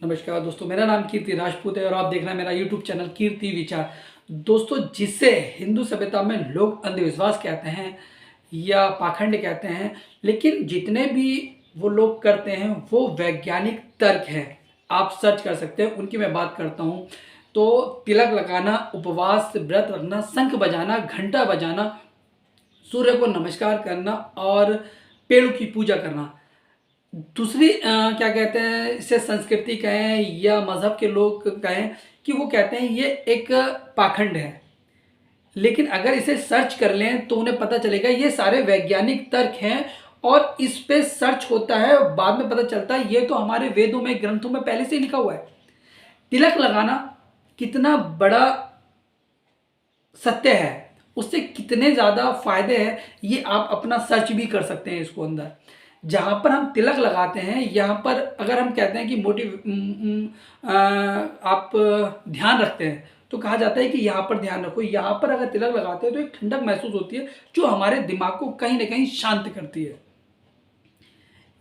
नमस्कार दोस्तों, मेरा नाम कीर्ति राजपूत है और आप देख रहे हैं मेरा यूट्यूब चैनल कीर्ति विचार। दोस्तों, जिसे हिंदू सभ्यता में लोग अंधविश्वास कहते हैं या पाखंड कहते हैं, लेकिन जितने भी वो लोग करते हैं वो वैज्ञानिक तर्क है। आप सर्च कर सकते हैं, उनकी मैं बात करता हूँ। तो तिलक लगाना, उपवास, व्रत रखना, शंख बजाना, घंटा बजाना, सूर्य को नमस्कार करना और पेड़ों की पूजा करना। दूसरी क्या कहते हैं, इसे संस्कृति कहें या मज़हब के लोग कहें कि वो कहते हैं ये एक पाखंड है। लेकिन अगर इसे सर्च कर लें तो उन्हें पता चलेगा ये सारे वैज्ञानिक तर्क हैं और इस पे सर्च होता है, बाद में पता चलता है ये तो हमारे वेदों में, ग्रंथों में पहले से ही लिखा हुआ है। तिलक लगाना कितना बड़ा सत्य है, उससे कितने ज़्यादा फायदे हैं, ये आप अपना सर्च भी कर सकते हैं इसको अंदर। जहाँ पर हम तिलक लगाते हैं, यहाँ पर अगर हम कहते हैं कि आप ध्यान रखते हैं तो कहा जाता है कि यहाँ पर ध्यान रखो। यहाँ पर अगर तिलक लगाते हैं तो एक ठंडक महसूस होती है जो हमारे दिमाग को कहीं ना कहीं शांत करती है।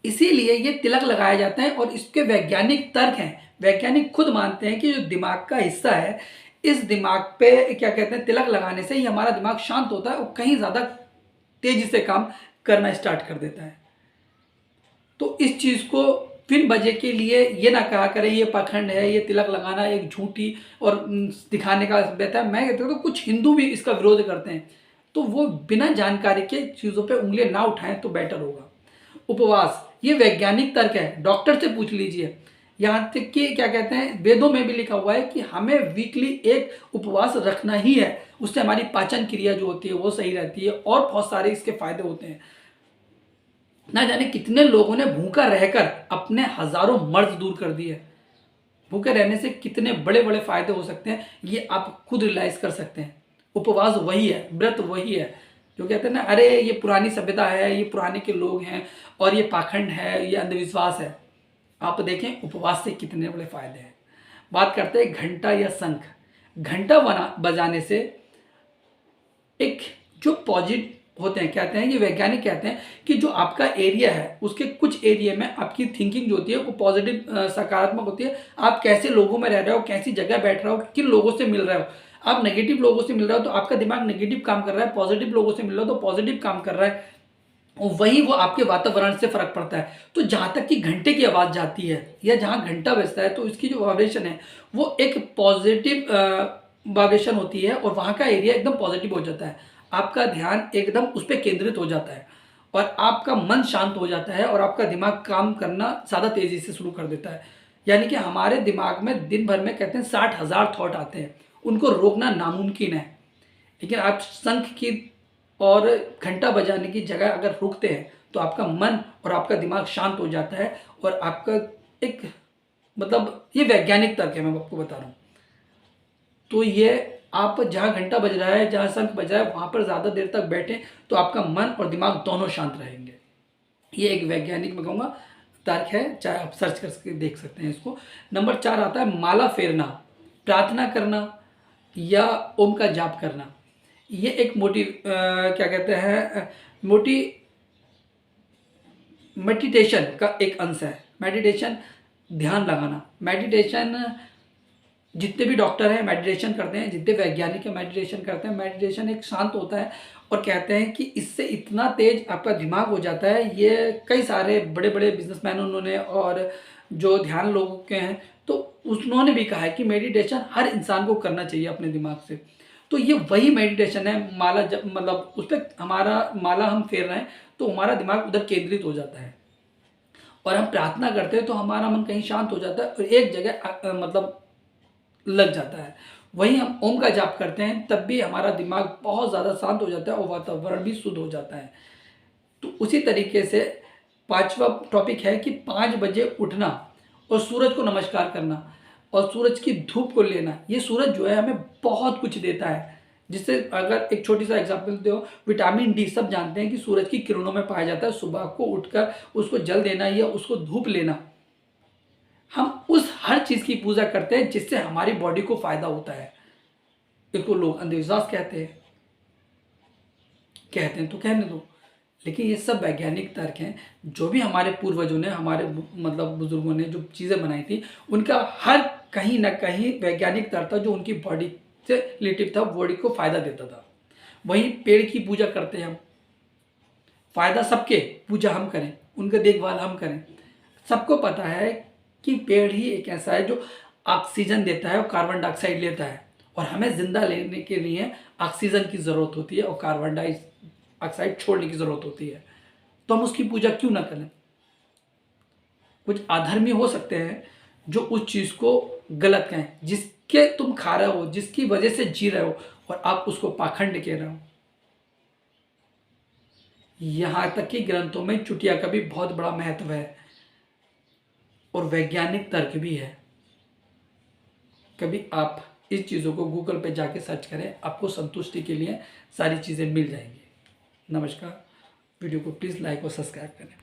इसीलिए ये तिलक लगाया जाता है और इसके वैज्ञानिक तर्क हैं। वैज्ञानिक खुद मानते हैं कि जो दिमाग का हिस्सा है, इस दिमाग पे क्या कहते हैं, तिलक लगाने से ही हमारा दिमाग शांत होता है और कहीं ज़्यादा तेजी से काम करना स्टार्ट कर देता है। तो इस चीज़ को फिर बजे के लिए ये ना कहा करें ये पाखंड है, ये तिलक लगाना एक झूठी और दिखाने का बेहतर है। मैं कहता हूँ तो कुछ हिंदू भी इसका विरोध करते हैं, तो वो बिना जानकारी के चीज़ों पे उंगलियां ना उठाएं तो बेटर होगा। उपवास, ये वैज्ञानिक तर्क है, डॉक्टर से पूछ लीजिए। यहाँ तक कि क्या कहते हैं, वेदों में भी लिखा हुआ है कि हमें वीकली एक उपवास रखना ही है। उससे हमारी पाचन क्रिया जो होती है वो सही रहती है और बहुत सारे इसके फायदे होते हैं। ना जाने कितने लोगों ने भूखा रहकर अपने हजारों मर्ज दूर कर दिए। भूखे रहने से कितने बड़े बड़े फायदे हो सकते हैं, ये आप खुद रियलाइज कर सकते हैं। उपवास वही है, व्रत वही है जो कहते हैं ना, अरे ये पुरानी सभ्यता है, ये पुराने के लोग हैं और ये पाखंड है, ये अंधविश्वास है। आप देखें उपवास से कितने बड़े फायदे हैं। बात करते हैं घंटा या शंख। घंटा बजाने से एक जो पॉजिटिव होते हैं, कहते हैं, ये वैज्ञानिक कहते हैं कि जो आपका एरिया है उसके कुछ एरिया में आपकी थिंकिंग जो होती है वो पॉजिटिव, सकारात्मक होती है। आप कैसे लोगों में रह रहे हो, कैसी जगह बैठ रहे हो, किन लोगों से मिल रहे हो। आप नेगेटिव लोगों से मिल रहे हो तो आपका दिमाग नेगेटिव काम कर रहा है, पॉजिटिव लोगों से मिल रहे हो तो पॉजिटिव काम कर रहा है, और वही वो आपके वातावरण से फर्क पड़ता है। तो जहाँ तक कि घंटे की आवाज़ जाती है या जहाँ घंटा बजता है तो इसकी जो वाइब्रेशन है वो एक पॉजिटिव वाइब्रेशन होती है और वहाँ का एरिया एकदम पॉजिटिव हो जाता है। आपका ध्यान एकदम उस पर केंद्रित हो जाता है और आपका मन शांत हो जाता है और आपका दिमाग काम करना ज़्यादा तेज़ी से शुरू कर देता है। यानी कि हमारे दिमाग में दिन भर में कहते हैं 60,000 थॉट आते हैं, उनको रोकना नामुमकिन है। लेकिन आप शंख की और घंटा बजाने की जगह अगर रुकते हैं तो आपका मन और आपका दिमाग शांत हो जाता है और आपका एक मतलब, ये वैज्ञानिक तर्क है, मैं आपको बता रहा हूँ। तो ये आप जहाँ घंटा बज रहा है, जहाँ शंख बज रहा है, वहाँ पर ज़्यादा देर तक बैठें तो आपका मन और दिमाग दोनों शांत रहेंगे। ये एक वैज्ञानिक मैं कहूँगा तर्क है, चाहे आप सर्च करके देख सकते हैं इसको। नंबर 4 आता है माला फेरना, प्रार्थना करना या ओम का जाप करना। ये एक क्या कहते हैं, मोटी मेडिटेशन का एक अंश है। मेडिटेशन, ध्यान लगाना। मेडिटेशन, जितने भी डॉक्टर हैं मेडिटेशन करते हैं, जितने वैज्ञानिक हैं मेडिटेशन करते हैं। मेडिटेशन एक शांत होता है और कहते हैं कि इससे इतना तेज आपका दिमाग हो जाता है। ये कई सारे बड़े बड़े बिजनेसमैन उन्होंने और जो ध्यान लोगों के हैं तो उन्होंने भी कहा है कि मेडिटेशन हर इंसान को करना चाहिए अपने दिमाग से। तो ये वही मेडिटेशन है। माला जब मतलब उस पर हमारा माला हम फेर रहे हैं तो हमारा दिमाग उधर केंद्रित हो जाता है और हम प्रार्थना करते हैं तो हमारा मन कहीं शांत हो जाता है और एक जगह मतलब लग जाता है। वहीं हम ओम का जाप करते हैं तब भी हमारा दिमाग बहुत ज़्यादा शांत हो जाता है और वातावरण भी शुद्ध हो जाता है। तो उसी तरीके से 5वां टॉपिक है कि 5 बजे उठना और सूरज को नमस्कार करना और सूरज की धूप को लेना। ये सूरज जो है हमें बहुत कुछ देता है, जिससे अगर एक छोटी सा एग्जाम्पल दो, विटामिन डी सब जानते हैं कि सूरज की किरणों में पाया जाता है। सुबह को उठकर उसको जल देना या उसको धूप लेना, हम उस हर चीज़ की पूजा करते हैं जिससे हमारी बॉडी को फायदा होता है। इसको लोग अंधविश्वास कहते हैं तो कहने दो, लेकिन ये सब वैज्ञानिक तर्क हैं। जो भी हमारे पूर्वजों ने, हमारे मतलब बुजुर्गों ने जो चीज़ें बनाई थी, उनका हर कहीं ना कहीं वैज्ञानिक तर्क था जो उनकी बॉडी से रिलेटिव था, बॉडी को फायदा देता था। वहीं पेड़ की पूजा करते हैं हम, फायदा सबके, पूजा हम करें, उनका देखभाल हम करें। सबको पता है कि पेड़ ही एक ऐसा है जो ऑक्सीजन देता है और कार्बन डाइऑक्साइड लेता है, और हमें जिंदा लेने के लिए ऑक्सीजन की ज़रूरत होती है और कार्बन डाइऑक्साइड छोड़ने की ज़रूरत होती है। तो हम उसकी पूजा क्यों ना करें। कुछ अधर्मी हो सकते हैं जो उस चीज़ को गलत कहें, जिसके तुम खा रहे हो, जिसकी वजह से जी रहे हो, और आप उसको पाखंड कह रहे हो। यहाँ तक कि ग्रंथों में चुटिया का भी बहुत बड़ा महत्व है और वैज्ञानिक तर्क भी है। कभी आप इस चीज़ों को गूगल पे जाके सर्च करें, आपको संतुष्टि के लिए सारी चीज़ें मिल जाएंगी। नमस्कार। वीडियो को प्लीज़ लाइक और सब्सक्राइब करें।